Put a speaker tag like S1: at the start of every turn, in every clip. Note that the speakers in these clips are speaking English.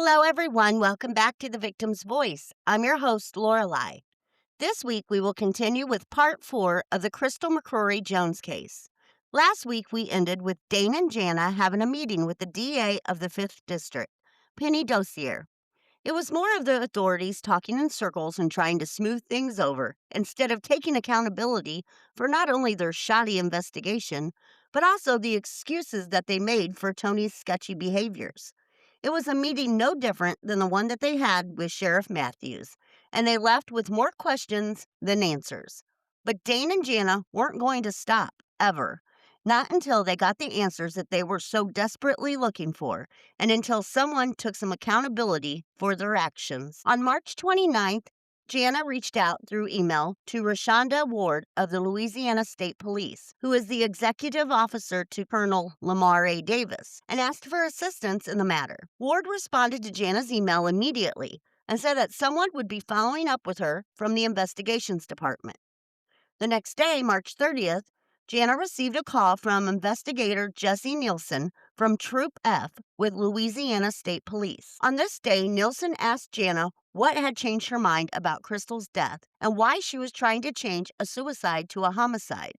S1: Hello, everyone. Welcome back to The Victim's Voice. I'm your host, Lorelei. This week, we will continue with part 4 of the Crystal McCrory Jones case. Last week, we ended with Dane and Jana having a meeting with the DA of the 5th District, Penny Dossier. It was more of the authorities talking in circles and trying to smooth things over instead of taking accountability for not only their shoddy investigation, but also the excuses that they made for Tony's sketchy behaviors. It was a meeting no different than the one that they had with Sheriff Matthews, and they left with more questions than answers. But Dane and Jana weren't going to stop, ever. Not until they got the answers that they were so desperately looking for, and until someone took some accountability for their actions. On March 29th, Jana reached out through email to Rashonda Ward of the Louisiana State Police, who is the executive officer to Colonel Lamar A. Davis, and asked for assistance in the matter. Ward responded to Jana's email immediately and said that someone would be following up with her from the investigations department. The next day, March 30th, Jana received a call from investigator Jesse Nielsen from Troop F with Louisiana State Police. On this day, Nielsen asked Jana what had changed her mind about Crystal's death and why she was trying to change a suicide to a homicide.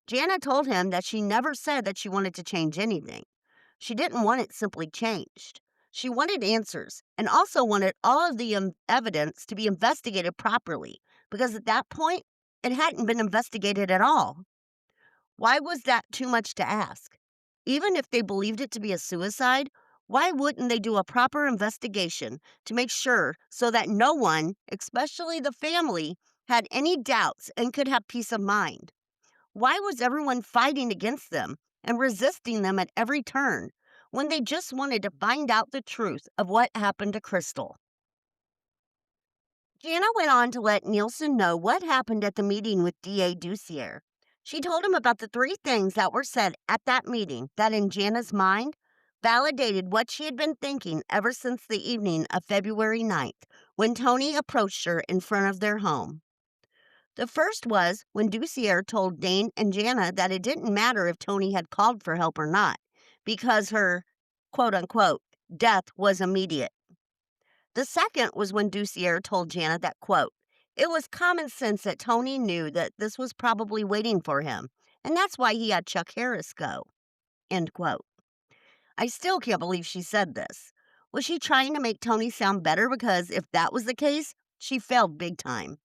S1: Jana told him that she never said that she wanted to change anything. She didn't want it simply changed. She wanted answers and also wanted all of the evidence to be investigated properly because at that point, it hadn't been investigated at all. Why was that too much to ask? Even if they believed it to be a suicide, why wouldn't they do a proper investigation to make sure so that no one, especially the family, had any doubts and could have peace of mind? Why was everyone fighting against them and resisting them at every turn when they just wanted to find out the truth of what happened to Crystal? Jana went on to let Nielsen know what happened at the meeting with D.A. Dussier. She told him about the 3 things that were said at that meeting that, in Jana's mind, validated what she had been thinking ever since the evening of February 9th, when Tony approached her in front of their home. The first was when Dussier told Dane and Jana that it didn't matter if Tony had called for help or not, because her, quote-unquote, death was immediate. The second was when Dussier told Jana that, quote, it was common sense that Tony knew that this was probably waiting for him, and that's why he had Chuck Harris go, end quote. I still can't believe she said this. Was she trying to make Tony sound better? Because if that was the case, she failed big time.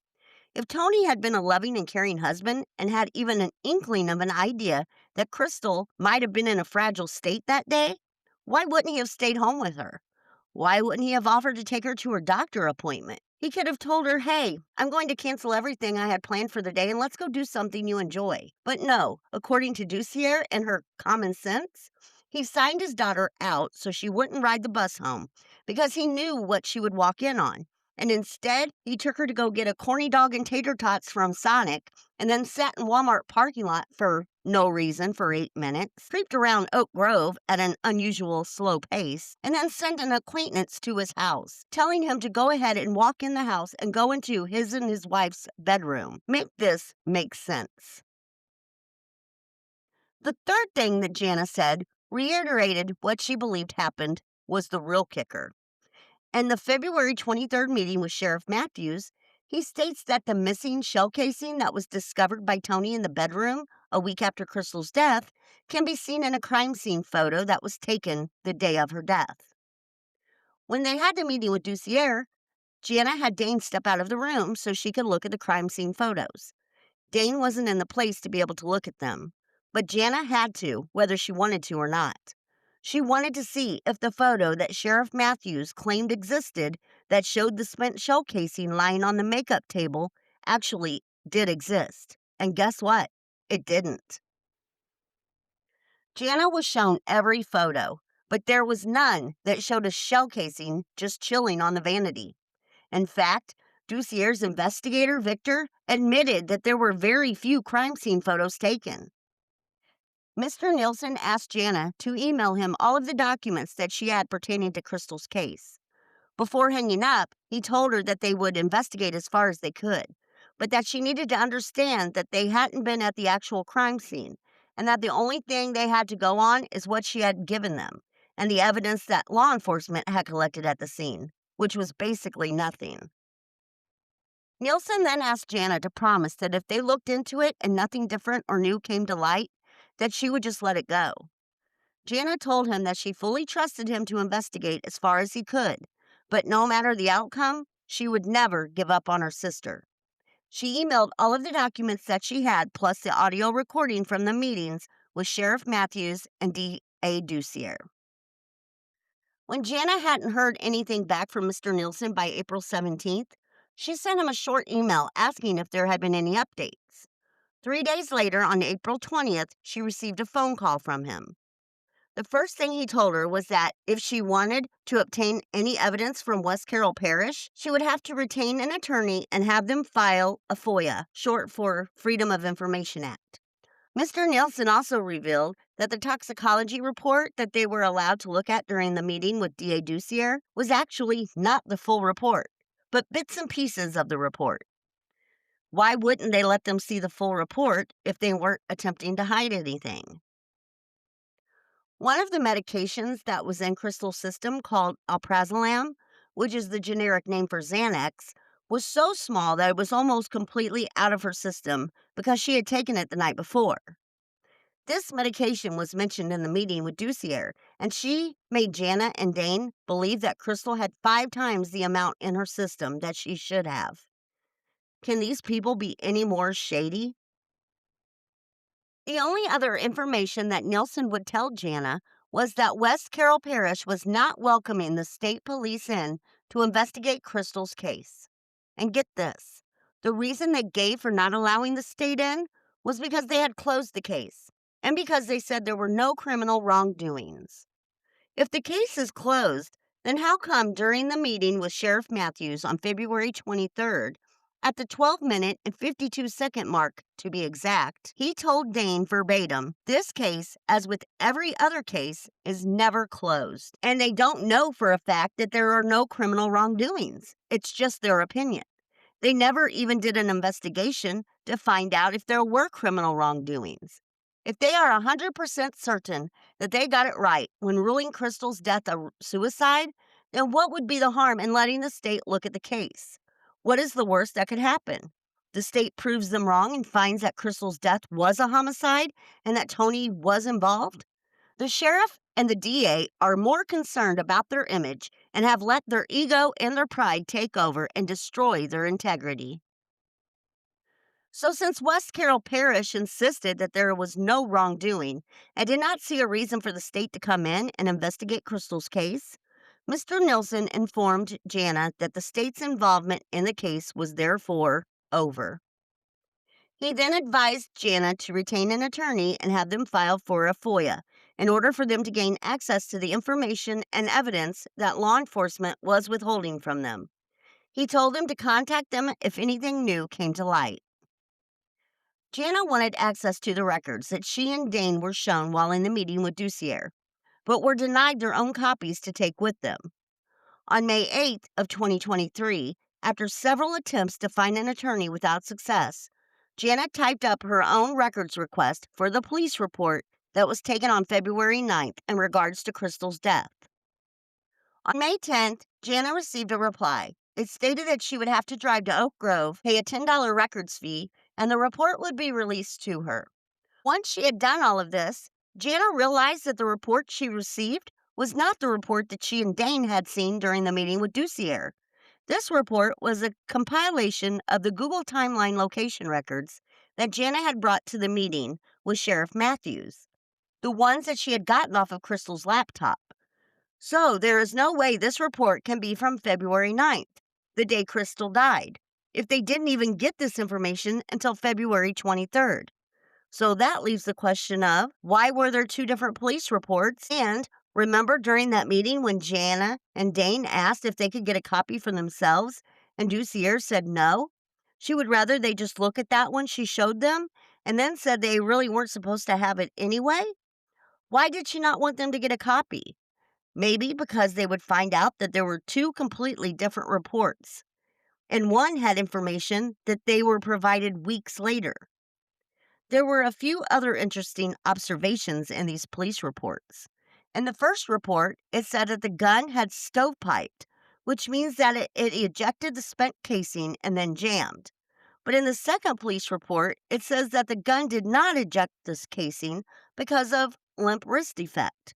S1: If Tony had been a loving and caring husband and had even an inkling of an idea that Crystal might have been in a fragile state that day, why wouldn't he have stayed home with her? Why wouldn't he have offered to take her to her doctor appointment? He could have told her, hey, I'm going to cancel everything I had planned for the day and let's go do something you enjoy. But no, according to Dussier and her common sense, he signed his daughter out so she wouldn't ride the bus home because he knew what she would walk in on. And instead, he took her to go get a corny dog and tater tots from Sonic and then sat in Walmart parking lot for no reason for 8 minutes, creeped around Oak Grove at an unusual slow pace, and then sent an acquaintance to his house, telling him to go ahead and walk in the house and go into his and his wife's bedroom. Make this make sense. The third thing that Jana said reiterated what she believed happened was the real kicker. In the February 23rd meeting with Sheriff Matthews, he states that the missing shell casing that was discovered by Tony in the bedroom a week after Crystal's death can be seen in a crime scene photo that was taken the day of her death. When they had the meeting with Dussier, Jana had Dane step out of the room so she could look at the crime scene photos. Dane wasn't in the place to be able to look at them, but Jana had to, whether she wanted to or not. She wanted to see if the photo that Sheriff Matthews claimed existed that showed the spent shell casing lying on the makeup table actually did exist. And guess what? It didn't. Jana was shown every photo, but there was none that showed a shell casing just chilling on the vanity. In fact, Dussier's investigator, Victor, admitted that there were very few crime scene photos taken. Mr. Nielsen asked Jana to email him all of the documents that she had pertaining to Crystal's case. Before hanging up, he told her that they would investigate as far as they could, but that she needed to understand that they hadn't been at the actual crime scene, and that the only thing they had to go on is what she had given them, and the evidence that law enforcement had collected at the scene, which was basically nothing. Nielsen then asked Jana to promise that if they looked into it and nothing different or new came to light, that she would just let it go. Jana told him that she fully trusted him to investigate as far as he could, but no matter the outcome, she would never give up on her sister. She emailed all of the documents that she had, plus the audio recording from the meetings with Sheriff Matthews and D.A. Ducier. When Jana hadn't heard anything back from Mr. Nielsen by April 17th, she sent him a short email asking if there had been any updates. 3 days later, on April 20th, she received a phone call from him. The first thing he told her was that if she wanted to obtain any evidence from West Carroll Parish, she would have to retain an attorney and have them file a FOIA, short for Freedom of Information Act. Mr. Nielsen also revealed that the toxicology report that they were allowed to look at during the meeting with D.A. Ducier was actually not the full report, but bits and pieces of the report. Why wouldn't they let them see the full report if they weren't attempting to hide anything? One of the medications that was in Crystal's system, called alprazolam, which is the generic name for Xanax, was so small that it was almost completely out of her system because she had taken it the night before. This medication was mentioned in the meeting with Ducier, and she made Jana and Dane believe that Crystal had 5 times the amount in her system that she should have. Can these people be any more shady? The only other information that Nielsen would tell Jana was that West Carroll Parish was not welcoming the state police in to investigate Crystal's case. And get this, the reason they gave for not allowing the state in was because they had closed the case, and because they said there were no criminal wrongdoings. If the case is closed, then how come during the meeting with Sheriff Matthews on February 23rd, at the 12-minute and 52-second mark to be exact, he told Dane verbatim, "This case, as with every other case, is never closed." And they don't know for a fact that there are no criminal wrongdoings. It's just their opinion. They never even did an investigation to find out if there were criminal wrongdoings. If they are 100% certain that they got it right when ruling Crystal's death a suicide, then what would be the harm in letting the state look at the case? What is the worst that could happen? The state proves them wrong and finds that Crystal's death was a homicide and that Tony was involved? The sheriff and the DA are more concerned about their image and have let their ego and their pride take over and destroy their integrity. So, since West Carroll Parish insisted that there was no wrongdoing and did not see a reason for the state to come in and investigate Crystal's case, Mr. Nielsen informed Jana that the state's involvement in the case was therefore over. He then advised Jana to retain an attorney and have them file for a FOIA in order for them to gain access to the information and evidence that law enforcement was withholding from them. He told them to contact them if anything new came to light. Jana wanted access to the records that she and Dane were shown while in the meeting with Ducier, but were denied their own copies to take with them. On May 8th of 2023, after several attempts to find an attorney without success, Jana typed up her own records request for the police report that was taken on February 9th in regards to Crystal's death. On May 10th, Jana received a reply. It stated that she would have to drive to Oak Grove, pay a $10 records fee, and the report would be released to her. Once she had done all of this, Jana realized that the report she received was not the report that she and Dane had seen during the meeting with Ducier. This report was a compilation of the Google Timeline location records that Jana had brought to the meeting with Sheriff Matthews, the ones that she had gotten off of Crystal's laptop. So there is no way this report can be from February 9th, the day Crystal died, if they didn't even get this information until February 23rd. So that leaves the question of, why were there 2 different police reports? And remember during that meeting when Jana and Dane asked if they could get a copy for themselves, and Ducier said no? She would rather they just look at that one she showed them, and then said they really weren't supposed to have it anyway? Why did she not want them to get a copy? Maybe because they would find out that there were 2 completely different reports, and one had information that they were provided weeks later. There were a few other interesting observations in these police reports. In the first report, it said that the gun had stovepiped, which means that it ejected the spent casing and then jammed. But in the second police report, it says that the gun did not eject this casing because of limp wrist defect.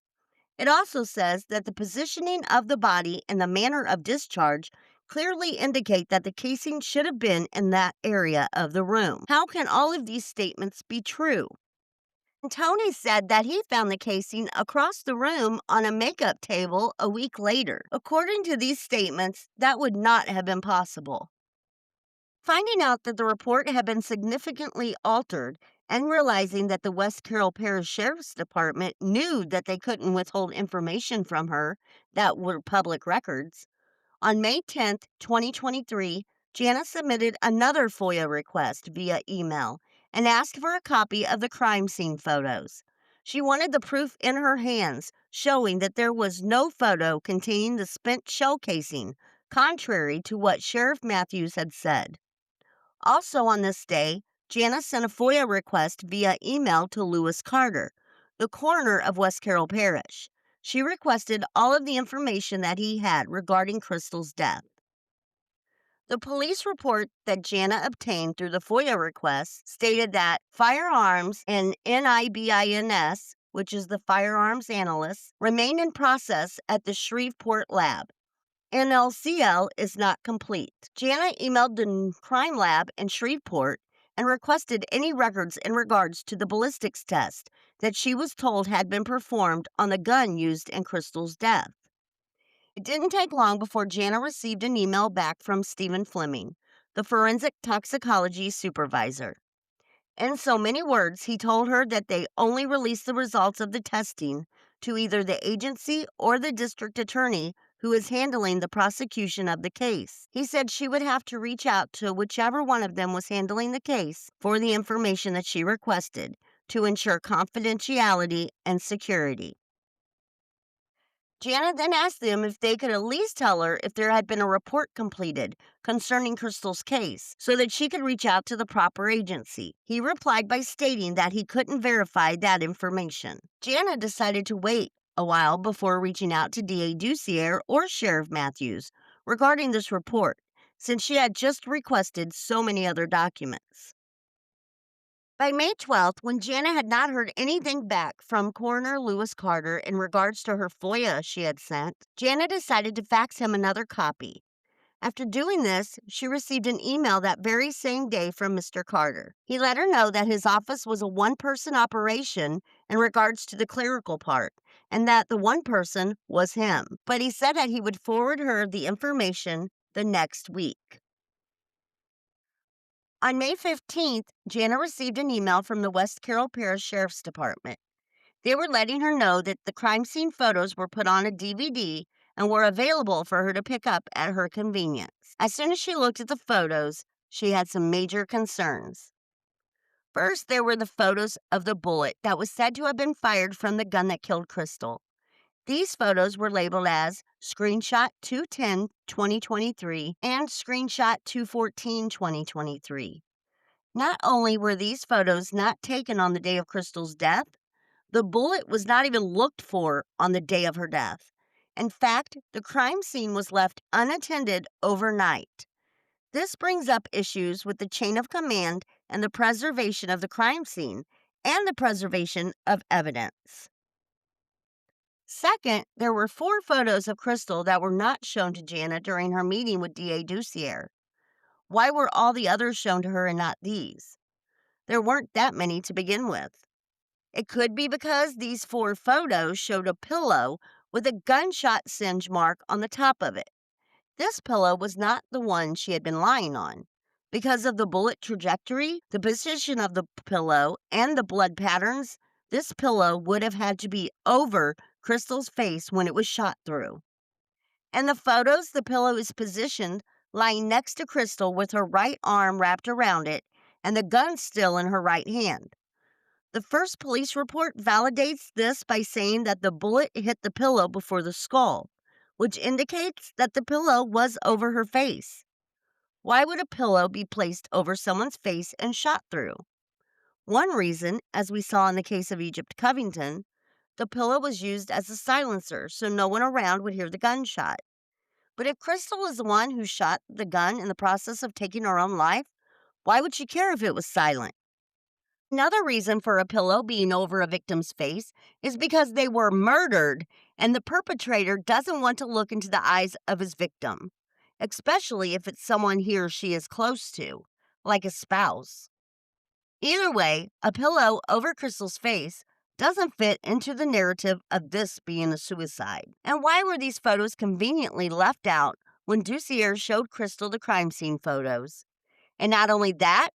S1: It also says that the positioning of the body and the manner of discharge clearly indicate that the casing should have been in that area of the room. How can all of these statements be true? Tony said that he found the casing across the room on a makeup table a week later. According to these statements, that would not have been possible. Finding out that the report had been significantly altered and realizing that the West Carroll Parish Sheriff's Department knew that they couldn't withhold information from her that were public records, on May 10th, 2023, Jana submitted another FOIA request via email and asked for a copy of the crime scene photos. She wanted the proof in her hands showing that there was no photo containing the spent shell casing, contrary to what Sheriff Matthews had said. Also on this day, Jana sent a FOIA request via email to Lewis Carter, the coroner of West Carroll Parish. She requested all of the information that he had regarding Crystal's death. The police report that Jana obtained through the FOIA request stated that firearms and NIBINS, which is the firearms analyst, remain in process at the Shreveport lab. NLCL is not complete. Jana emailed the crime lab in Shreveport and requested any records in regards to the ballistics test that she was told had been performed on the gun used in Crystal's death. It didn't take long before Jana received an email back from Stephen Fleming, the forensic toxicology supervisor. In so many words, he told her that they only released the results of the testing to either the agency or the district attorney who is handling the prosecution of the case. He said she would have to reach out to whichever one of them was handling the case for the information that she requested to ensure confidentiality and security. Jana then asked them if they could at least tell her if there had been a report completed concerning Crystal's case so that she could reach out to the proper agency. He replied by stating that he couldn't verify that information. Jana decided to wait a while before reaching out to DA Ducier or Sheriff Matthews regarding this report, since she had just requested so many other documents. By May 12th, when Jana had not heard anything back from Coroner Lewis Carter in regards to her FOIA she had sent, Jana decided to fax him another copy. After doing this, she received an email that very same day from Mr. Carter. He let her know that his office was a one-person operation in regards to the clerical part, and that the one person was him. But he said that he would forward her the information the next week. On May 15th, Jana received an email from the West Carroll Parish Sheriff's Department. They were letting her know that the crime scene photos were put on a DVD and were available for her to pick up at her convenience. As soon as she looked at the photos, she had some major concerns. First, there were the photos of the bullet that was said to have been fired from the gun that killed Crystal. These photos were labeled as Screenshot 210-2023 and Screenshot 214-2023. Not only were these photos not taken on the day of Crystal's death, the bullet was not even looked for on the day of her death. In fact, the crime scene was left unattended overnight. This brings up issues with the chain of command and the preservation of the crime scene and the preservation of evidence. Second, there were 4 photos of Crystal that were not shown to Jana during her meeting with DA Ducier. Why were all the others shown to her and not these? There weren't that many to begin with. It could be because these 4 photos showed a pillow with a gunshot singe mark on the top of it. This pillow was not the one she had been lying on. Because of the bullet trajectory, the position of the pillow, and the blood patterns, this pillow would have had to be over Crystal's face when it was shot through. In the photos, the pillow is positioned lying next to Crystal with her right arm wrapped around it and the gun still in her right hand. The first police report validates this by saying that the bullet hit the pillow before the skull, which indicates that the pillow was over her face. Why would a pillow be placed over someone's face and shot through? One reason, as we saw in the case of Egypt Covington, the pillow was used as a silencer so no one around would hear the gunshot. But if Crystal was the one who shot the gun in the process of taking her own life, why would she care if it was silent? Another reason for a pillow being over a victim's face is because they were murdered and the perpetrator doesn't want to look into the eyes of his victim, especially if it's someone he or she is close to, like a spouse. Either way, a pillow over Crystal's face doesn't fit into the narrative of this being a suicide. And why were these photos conveniently left out when Doucier showed Crystal the crime scene photos? And not only that,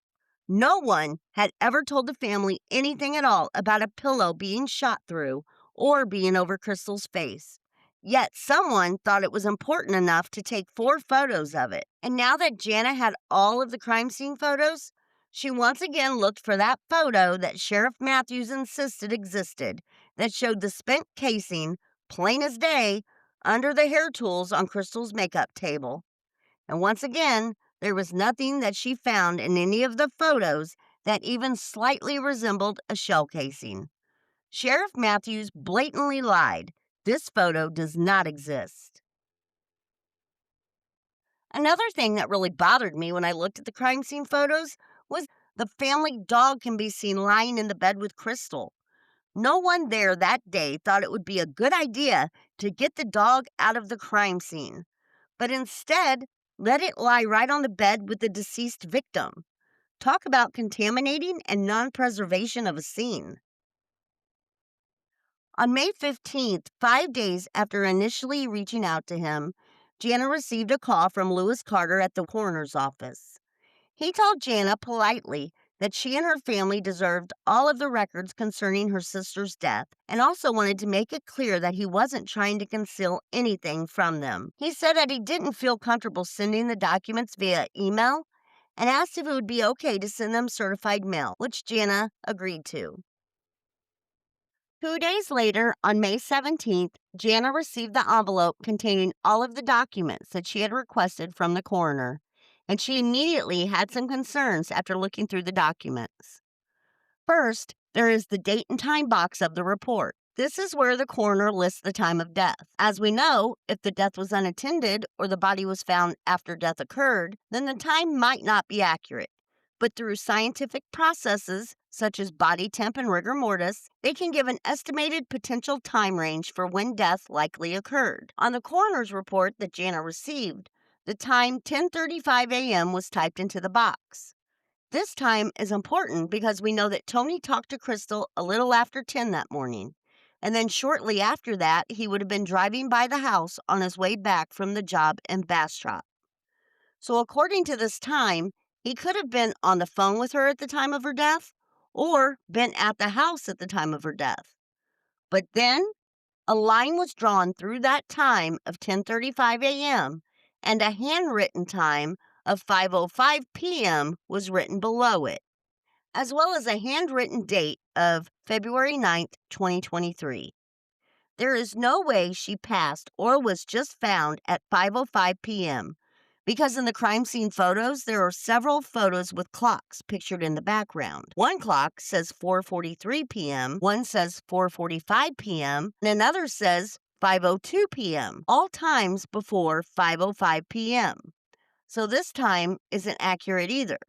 S1: no one had ever told the family anything at all about a pillow being shot through or being over Crystal's face. Yet someone thought it was important enough to take 4 photos of it. And now that Jana had all of the crime scene photos, she once again looked for that photo that Sheriff Matthews insisted existed that showed the spent casing, plain as day, under the hair tools on Crystal's makeup table. And once again, there was nothing that she found in any of the photos that even slightly resembled a shell casing. Sheriff Matthews blatantly lied. This photo does not exist. Another thing that really bothered me when I looked at the crime scene photos was the family dog can be seen lying in the bed with Crystal. No one there that day thought it would be a good idea to get the dog out of the crime scene, but instead let it lie right on the bed with the deceased victim. Talk about contaminating and non-preservation of a scene. On May 15th, 5 days after initially reaching out to him, Jana received a call from Lewis Carter at the coroner's office. He told Jana politely that she and her family deserved all of the records concerning her sister's death and also wanted to make it clear that he wasn't trying to conceal anything from them. He said that he didn't feel comfortable sending the documents via email and asked if it would be okay to send them certified mail, which Jana agreed to. 2 days later, on May 17th, Jana received the envelope containing all of the documents that she had requested from the coroner, and she immediately had some concerns after looking through the documents. First, there is the date and time box of the report. This is where the coroner lists the time of death. As we know, if the death was unattended or the body was found after death occurred, then the time might not be accurate. But through scientific processes, such as body temp and rigor mortis, they can give an estimated potential time range for when death likely occurred. On the coroner's report that Jana received, the time 10:35 a.m. was typed into the box. This time is important because we know that Tony talked to Crystal a little after 10 that morning. And then shortly after that, he would have been driving by the house on his way back from the job in Bastrop. So according to this time, he could have been on the phone with her at the time of her death or been at the house at the time of her death. But then a line was drawn through that time of 10:35 a.m. and a handwritten time of 5:05 p.m. was written below it, as well as a handwritten date of February 9th, 2023. There is no way she passed or was just found at 5:05 p.m. because in the crime scene photos, there are several photos with clocks pictured in the background. One clock says 4:43 p.m., one says 4:45 p.m., and another says 5:02 p.m., all times before 5:05 p.m. So this time isn't accurate either.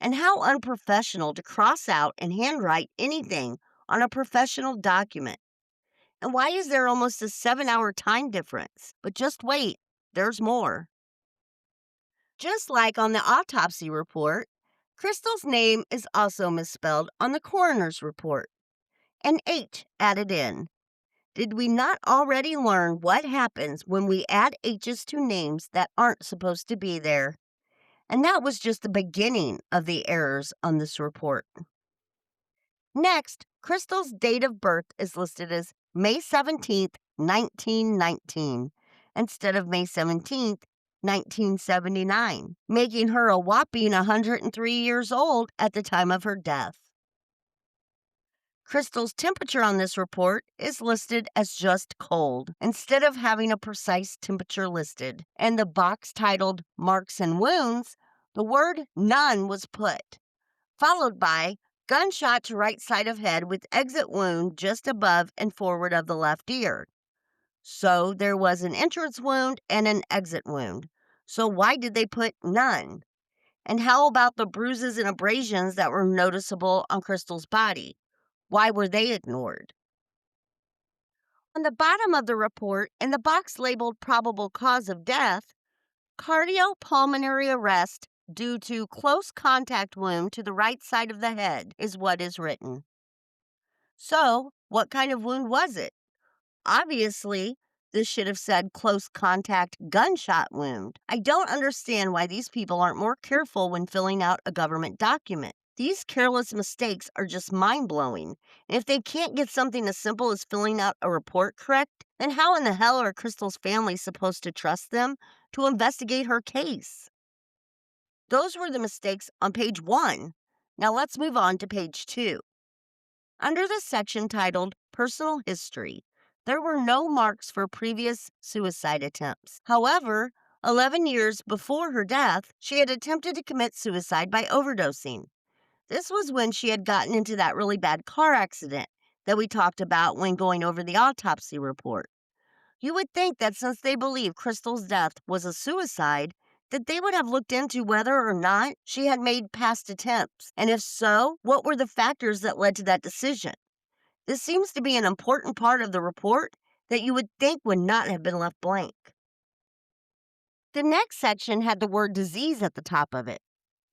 S1: And how unprofessional to cross out and handwrite anything on a professional document. And why is there almost a 7-hour time difference? But just wait, there's more. Just like on the autopsy report, Crystal's name is also misspelled on the coroner's report. An H added in. Did we not already learn what happens when we add H's to names that aren't supposed to be there? And that was just the beginning of the errors on this report. Next, Crystal's date of birth is listed as May 17th, 1919, instead of May 17th, 1979, making her a whopping 103 years old at the time of her death. Crystal's temperature on this report is listed as just cold, instead of having a precise temperature listed. And the box titled Marks and Wounds, the word none was put, followed by gunshot to right side of head with exit wound just above and forward of the left ear. So there was an entrance wound and an exit wound. So why did they put none? And how about the bruises and abrasions that were noticeable on Crystal's body? Why were they ignored? On the bottom of the report, in the box labeled probable cause of death, cardiopulmonary arrest due to close contact wound to the right side of the head is what is written. So, what kind of wound was it? Obviously, this should have said close contact gunshot wound. I don't understand why these people aren't more careful when filling out a government document. These careless mistakes are just mind blowing. And if they can't get something as simple as filling out a report correct, then how in the hell are Crystal's family supposed to trust them to investigate her case? Those were the mistakes on page 1. Now let's move on to page 2. Under the section titled Personal History, there were no marks for previous suicide attempts. However, 11 years before her death, she had attempted to commit suicide by overdosing. This was when she had gotten into that really bad car accident that we talked about when going over the autopsy report. You would think that since they believe Crystal's death was a suicide, that they would have looked into whether or not she had made past attempts, and if so, what were the factors that led to that decision? This seems to be an important part of the report that you would think would not have been left blank. The next section had the word disease at the top of it.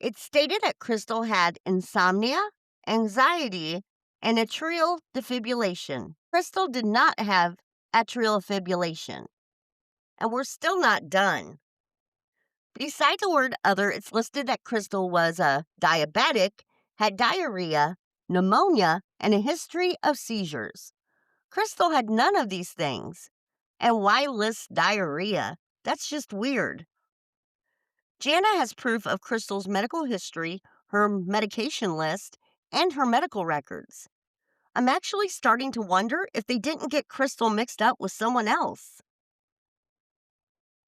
S1: It stated that Crystal had insomnia, anxiety, and atrial defibrillation. Crystal did not have atrial fibrillation. And we're still not done. Beside the word other, it's listed that Crystal was a diabetic, had diarrhea, pneumonia, and a history of seizures. Crystal had none of these things. And why list diarrhea? That's just weird. Jana has proof of Crystal's medical history, her medication list, and her medical records. I'm actually starting to wonder if they didn't get Crystal mixed up with someone else.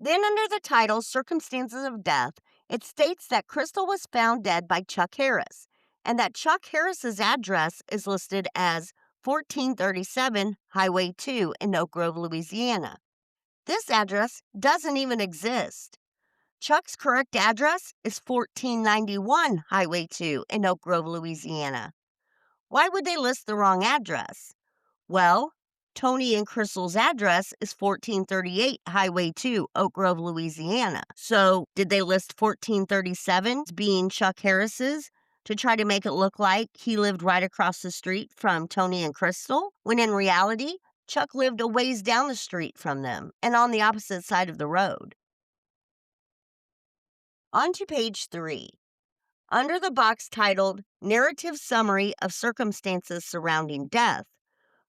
S1: Then, under the title Circumstances of Death, it states that Crystal was found dead by Chuck Harris, and that Chuck Harris's address is listed as 1437 Highway 2 in Oak Grove, Louisiana. This address doesn't even exist. Chuck's correct address is 1491 Highway 2 in Oak Grove, Louisiana. Why would they list the wrong address? Well, Tony and Crystal's address is 1438 Highway 2, Oak Grove, Louisiana. So, did they list 1437 being Chuck Harris's to try to make it look like he lived right across the street from Tony and Crystal? When in reality, Chuck lived a ways down the street from them and on the opposite side of the road. On to page 3. Under the box titled Narrative Summary of Circumstances Surrounding Death,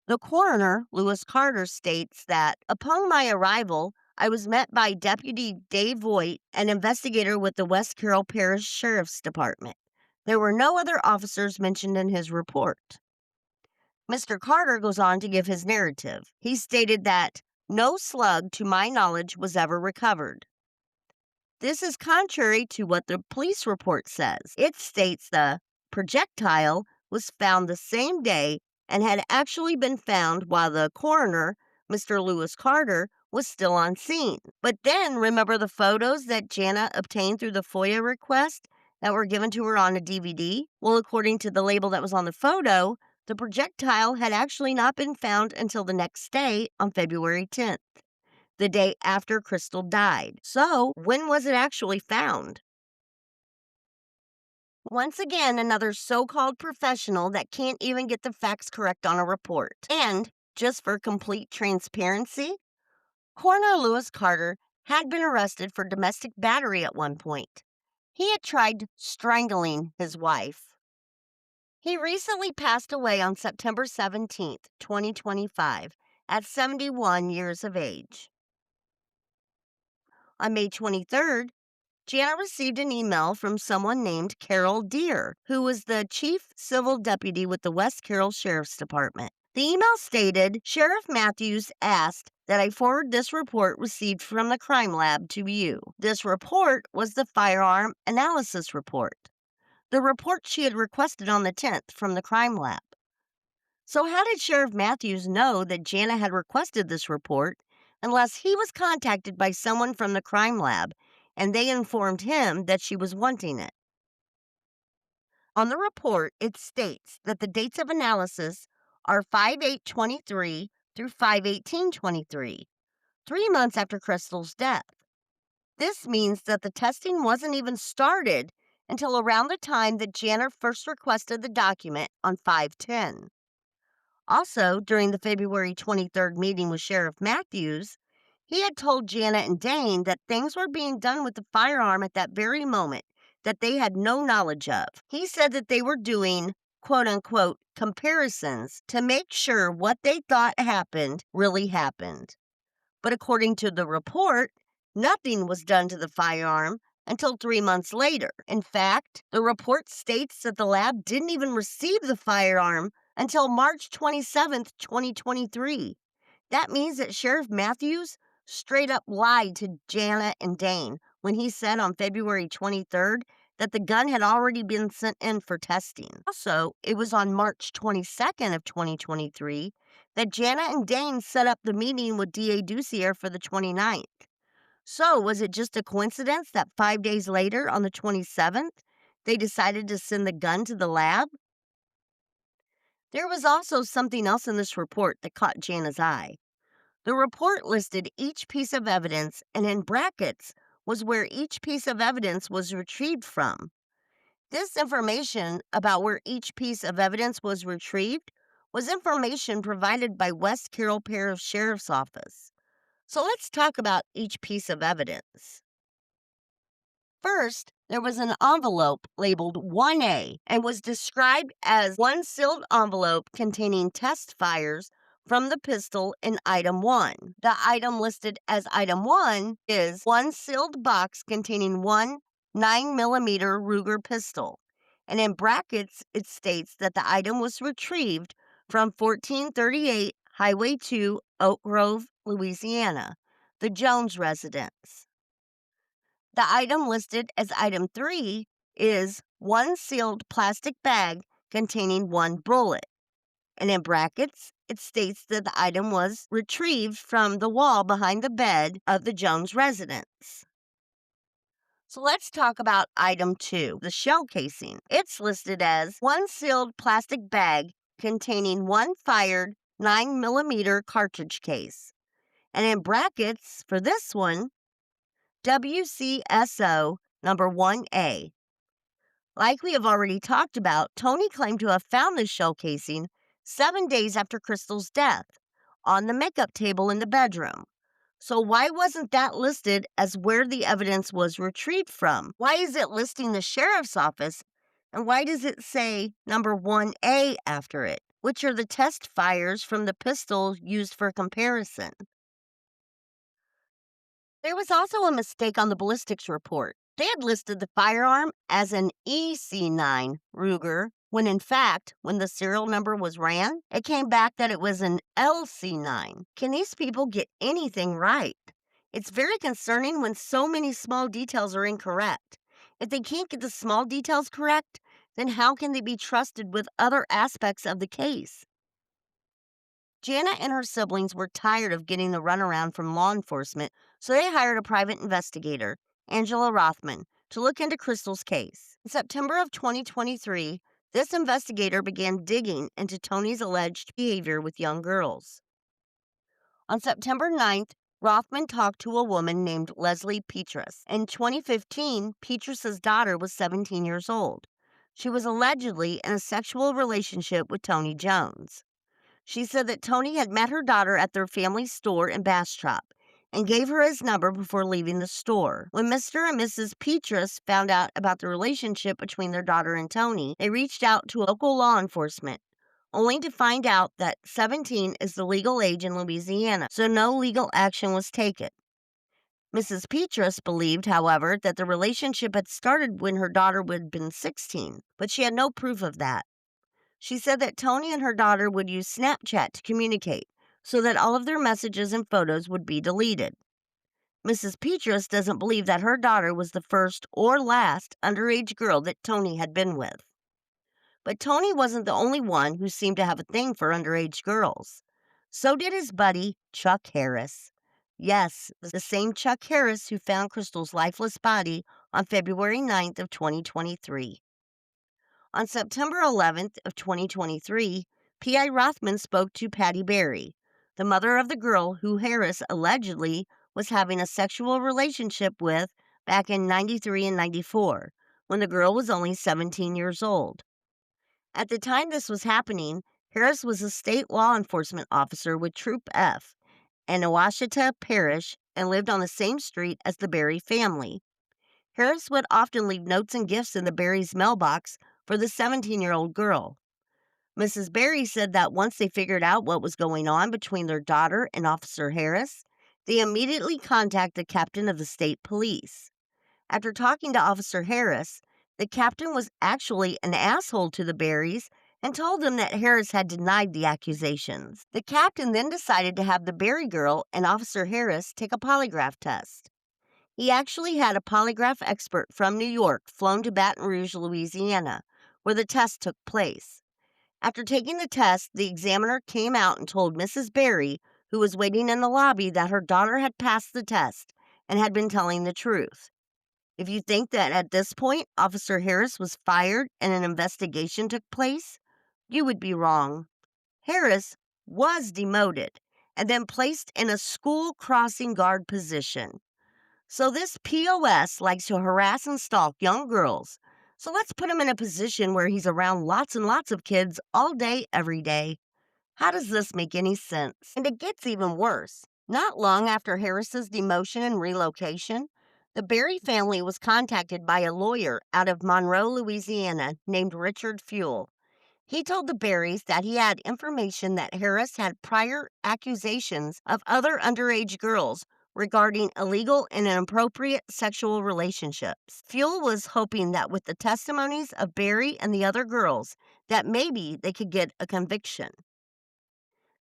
S1: the coroner, Lewis Carter, states that upon my arrival, I was met by Deputy Dave Voigt, an investigator with the West Carroll Parish Sheriff's Department. There were no other officers mentioned in his report. Mr. Carter goes on to give his narrative. He stated that no slug, to my knowledge, was ever recovered. This is contrary to what the police report says. It states the projectile was found the same day and had actually been found while the coroner, Mr. Lewis Carter, was still on scene. But then, remember the photos that Jana obtained through the FOIA request that were given to her on a DVD? Well, according to the label that was on the photo, the projectile had actually not been found until the next day on February 10th, the day after Crystal died. So, when was it actually found? Once again, another so-called professional that can't even get the facts correct on a report. And, just for complete transparency, Coroner Lewis Carter had been arrested for domestic battery at one point. He had tried strangling his wife. He recently passed away on September 17th, 2025, at 71 years of age. On May 23rd, Jana received an email from someone named Carol Deere, who was the chief civil deputy with the West Carroll Sheriff's Department. The email stated, Sheriff Matthews asked that I forward this report received from the crime lab to you. This report was the firearm analysis report. the report she had requested on the 10th from the crime lab. So, how did Sheriff Matthews know that Jana had requested this report unless he was contacted by someone from the crime lab and they informed him that she was wanting it? On the report, it states that the dates of analysis are 5/8/23 through 5/18/23, 3 months after Crystal's death. This means that the testing wasn't even started until around the time that Jana first requested the document on 5/10. Also, during the February 23rd meeting with Sheriff Matthews, he had told Jana and Dane that things were being done with the firearm at that very moment that they had no knowledge of. He said that they were doing quote unquote comparisons to make sure what they thought happened really happened. But according to the report, nothing was done to the firearm until 3 months later. In fact, the report states that the lab didn't even receive the firearm until March 27th, 2023. That means that Sheriff Matthews straight up lied to Jana and Dane when he said on February 23rd that the gun had already been sent in for testing. Also, it was on March 22nd of 2023 that Jana and Dane set up the meeting with DA Ducier for the 29th. So, was it just a coincidence that 5 days later, on the 27th, they decided to send the gun to the lab? There was also something else in this report that caught Jana's eye. The report listed each piece of evidence, and in brackets was where each piece of evidence was retrieved from. This information about where each piece of evidence was retrieved was information provided by West Carroll Parish Sheriff's Office. So let's talk about each piece of evidence. First, there was an envelope labeled 1A and was described as one sealed envelope containing test fires from the pistol in item 1. The item listed as item 1 is one sealed box containing one 9mm Ruger pistol. And in brackets, it states that the item was retrieved from 1438 Highway 2, Oak Grove, Louisiana, the Jones residence. The item listed as item 3 is one sealed plastic bag containing one bullet. And in brackets, it states that the item was retrieved from the wall behind the bed of the Jones residence. So let's talk about item 2, the shell casing. It's listed as one sealed plastic bag containing one fired 9mm cartridge case. And in brackets for this one, WCSO number 1A. Like we have already talked about, Tony claimed to have found this shell casing 7 days after Crystal's death on the makeup table in the bedroom. So why wasn't that listed as where the evidence was retrieved from? Why is it listing the sheriff's office? And why does it say number 1A after it, which are the test fires from the pistol used for comparison? There was also a mistake on the ballistics report. They had listed the firearm as an EC9 Ruger, when in fact, when the serial number was ran, it came back that it was an LC9. Can these people get anything right? It's very concerning when so many small details are incorrect. If they can't get the small details correct, then how can they be trusted with other aspects of the case? Jana and her siblings were tired of getting the runaround from law enforcement, so they hired a private investigator, Angela Rothman, to look into Crystal's case. In September of 2023, this investigator began digging into Tony's alleged behavior with young girls. On September 9th, Rothman talked to a woman named Leslie Petrus. In 2015, Petrus's daughter was 17 years old. She was allegedly in a sexual relationship with Tony Jones. She said that Tony had met her daughter at their family store in Bastrop and gave her his number before leaving the store. When Mr. and Mrs. Petrus found out about the relationship between their daughter and Tony, they reached out to local law enforcement, only to find out that 17 is the legal age in Louisiana, so no legal action was taken. Mrs. Petrus believed, however, that the relationship had started when her daughter would have been 16, but she had no proof of that. She said that Tony and her daughter would use Snapchat to communicate so that all of their messages and photos would be deleted. Mrs. Petrus doesn't believe that her daughter was the first or last underage girl that Tony had been with. But Tony wasn't the only one who seemed to have a thing for underage girls. So did his buddy, Chuck Harris. Yes, the same Chuck Harris who found Crystal's lifeless body on February 9th of 2023. On September 11th of 2023, P.I. Rothman spoke to Patty Berry, the mother of the girl who Harris allegedly was having a sexual relationship with back in 93 and 94, when the girl was only 17 years old. At the time this was happening, Harris was a state law enforcement officer with Troop F in Ouachita Parish and lived on the same street as the Berry family. Harris would often leave notes and gifts in the Berry's mailbox for the 17-year-old girl. Mrs. Berry said that once they figured out what was going on between their daughter and Officer Harris, they immediately contacted the captain of the state police. After talking to Officer Harris, the captain was actually an asshole to the Berrys and told them that Harris had denied the accusations. The captain then decided to have the Berry girl and Officer Harris take a polygraph test. He actually had a polygraph expert from New York flown to Baton Rouge, Louisiana, where the test took place. After taking the test, the examiner came out and told Mrs. Berry, who was waiting in the lobby, that her daughter had passed the test and had been telling the truth. If you think that at this point Officer Harris was fired and an investigation took place, you would be wrong. Harris was demoted and then placed in a school crossing guard position. So this POS likes to harass and stalk young girls. So let's put him in a position where he's around lots and lots of kids all day, every day. How does this make any sense? And it gets even worse. Not long after Harris's demotion and relocation, the Berry family was contacted by a lawyer out of Monroe, Louisiana, named Richard Fuel. He told the Berrys that he had information that Harris had prior accusations of other underage girls regarding illegal and inappropriate sexual relationships. Fuel was hoping that with the testimonies of Berry and the other girls, that maybe they could get a conviction.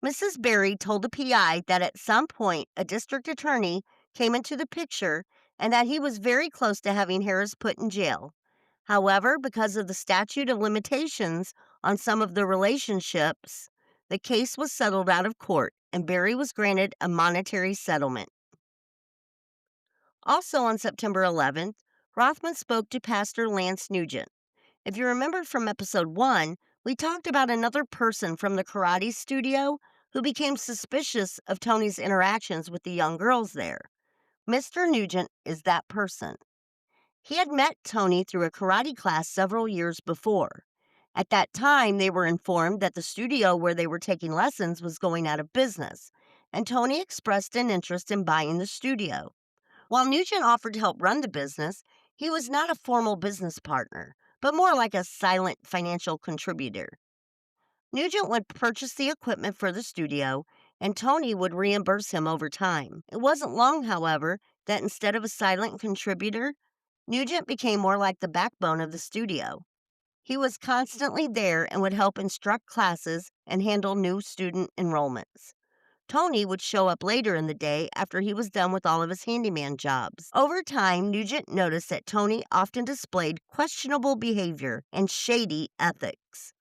S1: Mrs. Berry told the PI that at some point a district attorney came into the picture and that he was very close to having Harris put in jail. However, because of the statute of limitations on some of the relationships, the case was settled out of court and Berry was granted a monetary settlement. Also on September 11th, Rothman spoke to Pastor Lance Nugent. If you remember from episode 1, we talked about another person from the karate studio who became suspicious of Tony's interactions with the young girls there. Mr. Nugent is that person. He had met Tony through a karate class several years before. At that time, they were informed that the studio where they were taking lessons was going out of business, and Tony expressed an interest in buying the studio. While Nugent offered to help run the business, he was not a formal business partner, but more like a silent financial contributor. Nugent would purchase the equipment for the studio, and Tony would reimburse him over time. It wasn't long, however, that instead of a silent contributor, Nugent became more like the backbone of the studio. He was constantly there and would help instruct classes and handle new student enrollments. Tony would show up later in the day after he was done with all of his handyman jobs. Over time, Nugent noticed that Tony often displayed questionable behavior and shady ethics.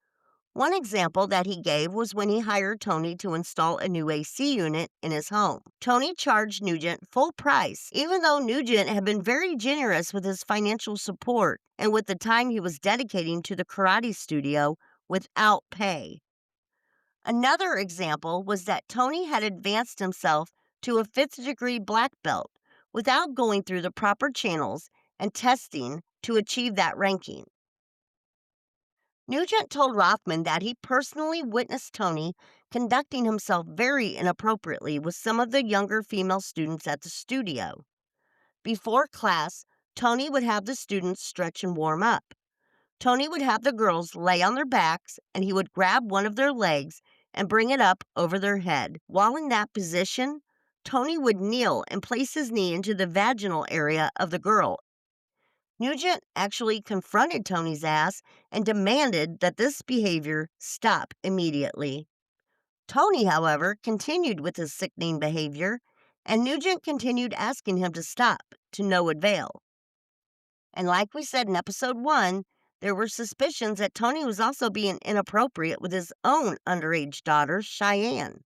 S1: One example that he gave was when he hired Tony to install a new AC unit in his home. Tony charged Nugent full price, even though Nugent had been very generous with his financial support and with the time he was dedicating to the karate studio without pay. Another example was that Tony had advanced himself to a 5th degree black belt without going through the proper channels and testing to achieve that ranking. Nugent told Rothman that he personally witnessed Tony conducting himself very inappropriately with some of the younger female students at the studio. Before class, Tony would have the students stretch and warm up. Tony would have the girls lay on their backs and he would grab one of their legs and bring it up over their head. While in that position, Tony would kneel and place his knee into the vaginal area of the girl. Nugent actually confronted Tony's ass and demanded that this behavior stop immediately. Tony, however, continued with his sickening behavior and Nugent continued asking him to stop, to no avail. And like we said in episode 1, there were suspicions that Tony was also being inappropriate with his own underage daughter, Cheyenne.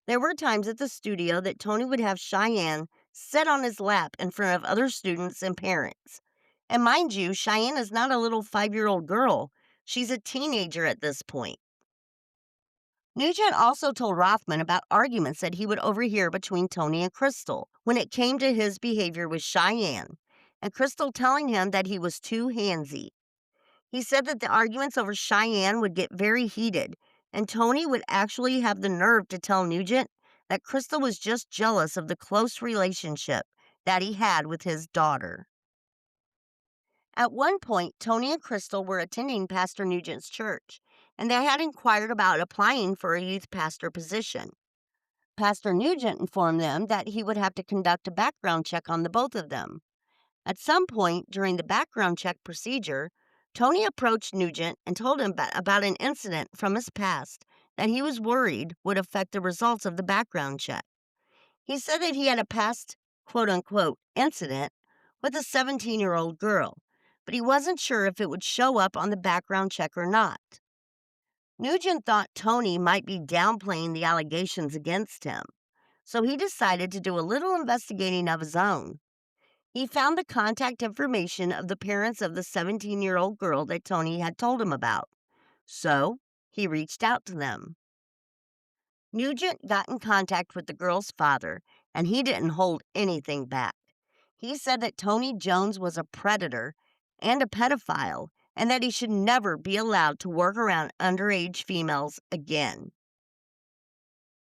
S1: There were times at the studio that Tony would have Cheyenne sit on his lap in front of other students and parents. And mind you, Cheyenne is not a little 5-year-old girl. She's a teenager at this point. Nugent also told Rothman about arguments that he would overhear between Tony and Crystal when it came to his behavior with Cheyenne, and Crystal telling him that he was too handsy. He said that the arguments over Cheyenne would get very heated, and Tony would actually have the nerve to tell Nugent that Crystal was just jealous of the close relationship that he had with his daughter. At one point, Tony and Crystal were attending Pastor Nugent's church, and they had inquired about applying for a youth pastor position. Pastor Nugent informed them that he would have to conduct a background check on the both of them. At some point during the background check procedure, Tony approached Nugent and told him about an incident from his past that he was worried would affect the results of the background check. He said that he had a past quote unquote incident with a 17-year-old girl, but he wasn't sure if it would show up on the background check or not. Nugent thought Tony might be downplaying the allegations against him, so he decided to do a little investigating of his own. He found the contact information of the parents of the 17-year-old girl that Tony had told him about, so he reached out to them. Nugent got in contact with the girl's father, and he didn't hold anything back. He said that Tony Jones was a predator and a pedophile, and that he should never be allowed to work around underage females again.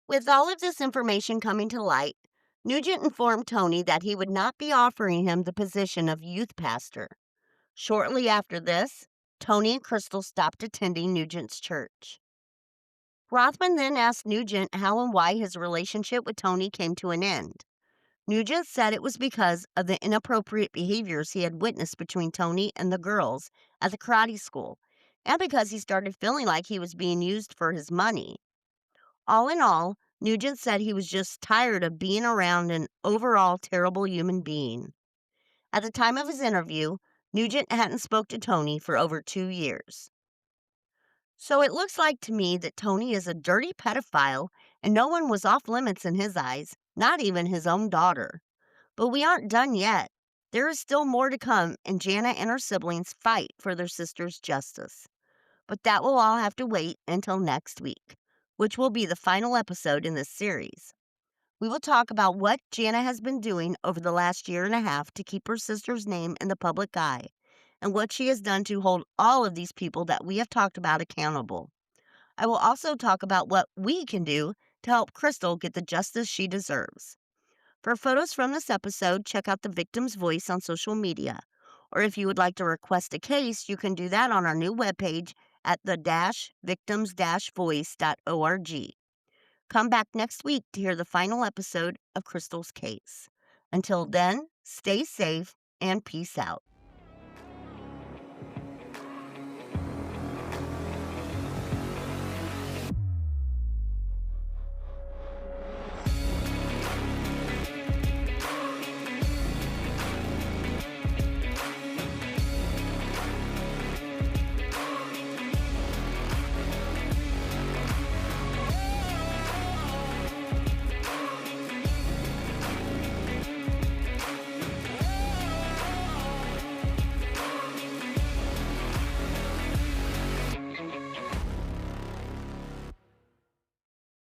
S1: With all of this information coming to light, Nugent informed Tony that he would not be offering him the position of youth pastor. Shortly after this, Tony and Crystal stopped attending Nugent's church. Rothman then asked Nugent how and why his relationship with Tony came to an end. Nugent said it was because of the inappropriate behaviors he had witnessed between Tony and the girls at the karate school, and because he started feeling like he was being used for his money. All in all, Nugent said he was just tired of being around an overall terrible human being. At the time of his interview, Nugent hadn't spoke to Tony for over 2 years. So it looks like to me that Tony is a dirty pedophile and no one was off limits in his eyes, not even his own daughter. But we aren't done yet. There is still more to come, and Jana and her siblings fight for their sister's justice. But that will all have to wait until next week, which will be the final episode in this series. We will talk about what Jana has been doing over the last year and a half to keep her sister's name in the public eye, and what she has done to hold all of these people that we have talked about accountable. I will also talk about what we can do to help Crystal get the justice she deserves. For photos from this episode, check out the Victim's Voice on social media. Or if you would like to request a case, you can do that on our new webpage at the-victims-voice.org. Come back next week to hear the final episode of Crystal's case. Until then, stay safe and peace out.